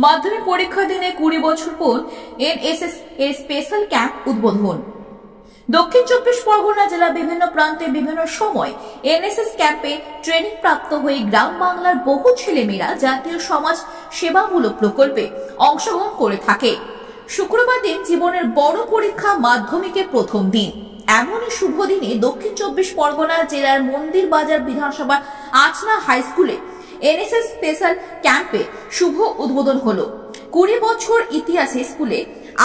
মাধ্যমিক পরীক্ষা দিনে 20 বছর পর এনএসএস এর স্পেশাল ক্যাম্প উদ্বোধন। দক্ষিণ চব্বিশ পরগনা জেলার বিভিন্ন প্রান্তে বিভিন্ন সময় এনএসএস ক্যাম্পে ট্রেনিং প্রাপ্ত হয়ে গ্রাম বাংলার বহু ছেলেমেয়েরা জাতীয় সমাজ সেবামূলক প্রকল্পে অংশগ্রহণ করে থাকে। শুক্রবার দিন জীবনের বড় পরীক্ষা মাধ্যমিকের প্রথম দিন। এমনই শুভ দিনে দক্ষিণ চব্বিশ পরগনা জেলার মন্দির বাজার বিধানসভা আচনা হাই স্কুলে এনএসএস স্পেশাল ক্যাম্পে শুভ উদ্বোধন হলো। 20 বছর ইতিহাসে স্কুলে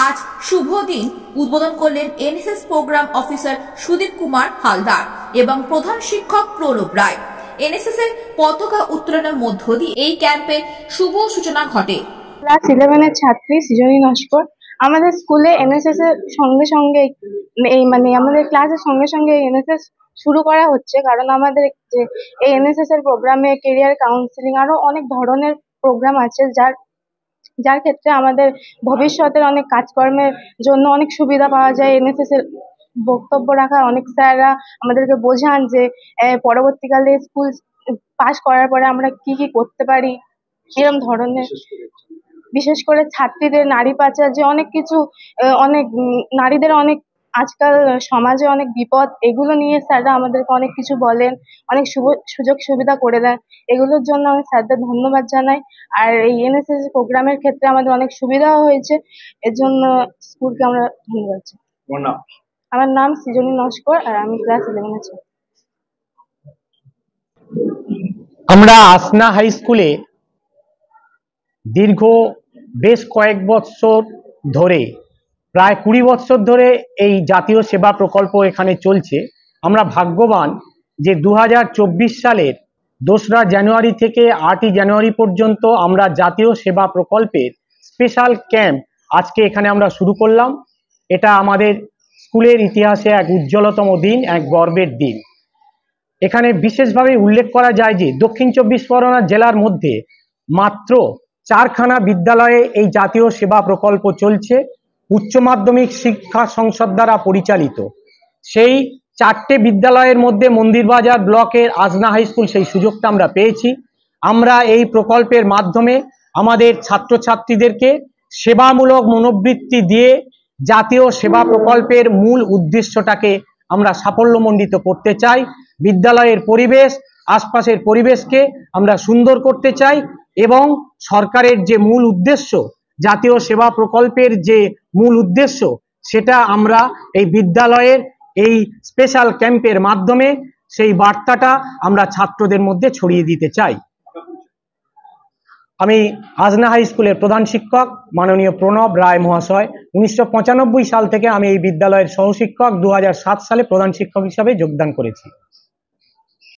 আজ শুভ দিন উদ্বোধন করলেন NSS programme officer Sudip Kumar Haldar এবং প্রধান শিক্ষক প্রণব রায়। এনএসএস এর পতাকা উত্তোলনের মধ্য দিয়ে এই ক্যাম্পের শুভ সূচনা ঘটে। ক্লাস 11 এর ছাত্রী সৃজনী নস্কর। আমাদের স্কুলে এনএসএস এর সঙ্গে সঙ্গে আমাদের ক্লাসের সঙ্গে সঙ্গে এনএসএস শুরু করা হচ্ছে, কারণ আমাদের যে এই এনএসএস এর প্রোগ্রামে কেরিয়ার কাউন্সিলিং আরো অনেক ধরনের প্রোগ্রাম আছে, যার ক্ষেত্রে আমাদের ভবিষ্যতের অনেক কাজকর্মের জন্য অনেক সুবিধা পাওয়া যায়। এনএসএস এর বক্তব্য রাখা অনেক স্যাররা আমাদেরকে বোঝান যে পরবর্তীকালে স্কুল পাস করার পরে আমরা কি কি করতে পারি, এরকম ধরনের। বিশেষ করে ছাত্রীদের নারী পাচার, যে অনেক কিছু, অনেক নারীদের অনেক আজকাল সমাজে অনেক বিপদ, এগুলো নিয়ে স্যাররা আমাদেরকে অনেক কিছু বলেন, অনেক সুযোগ সুবিধা করে দেন। এগুলোর জন্য আমি স্যারদের ধন্যবাদ জানাই। আর এই এনএসএস প্রোগ্রামের ক্ষেত্রে আমাদের অনেক সুবিধাও হয়েছে, এর জন্য স্কুলকে আমরা ধন্যবাদ জানাই। আমার নাম সৃজনী নস্কর আর আমি ক্লাস 11 আছি। আমরা আসনা হাই স্কুলে দীর্ঘ বেশ কয়েক বছর ধরে, প্রায় 20 বছর ধরে এই জাতীয় সেবা প্রকল্প এখানে চলছে। আমরা ভাগ্যবান যে 2024 সালের 2রা জানুয়ারি থেকে 8ই জানুয়ারি পর্যন্ত আমরা জাতীয় সেবা প্রকল্পের স্পেশাল ক্যাম্প আজকে এখানে আমরা শুরু করলাম। এটা আমাদের স্কুলের ইতিহাসে এক উজ্জ্বলতম দিন, এক গর্বের দিন। এখানে বিশেষভাবে উল্লেখ করা যায় যে দক্ষিণ চব্বিশ পরগনা জেলার মধ্যে মাত্র 4খানা বিদ্যালয়ে এই জাতীয় সেবা প্রকল্প চলছে, উচ্চ মাধ্যমিক শিক্ষা সংসদ দ্বারা পরিচালিত। সেই 4টে বিদ্যালয়ের মধ্যে মন্দিরবাজার ব্লকের আজনা হাই স্কুল সেই সুযোগটা আমরা পেয়েছি। আমরা এই প্রকল্পের মাধ্যমে আমাদের ছাত্রছাত্রীদেরকে সেবামূলক মনোবৃত্তি দিয়ে জাতীয় সেবা প্রকল্পের মূল উদ্দেশ্যটাকে আমরা সাফল্যমণ্ডিত করতে চাই। বিদ্যালয়ের পরিবেশ, আশপাশের পরিবেশকে আমরা সুন্দর করতে চাই এবং সরকারের যে মূল উদ্দেশ্য, জাতীয় সেবা প্রকল্পের যে মূল উদ্দেশ্য, সেটা আমরা এই বিদ্যালয়ের এই স্পেশাল ক্যাম্পের মাধ্যমে সেই বার্তাটা আমরা ছাত্রদের মধ্যে ছড়িয়ে দিতে চাই। আমি আজনা হাই স্কুলের প্রধান শিক্ষক মাননীয় প্রণব রায় মহাশয়। 1995 সাল থেকে আমি এই বিদ্যালয়ের সহশিক্ষক, 2007 সালে প্রধান শিক্ষক হিসাবে যোগদান করেছি।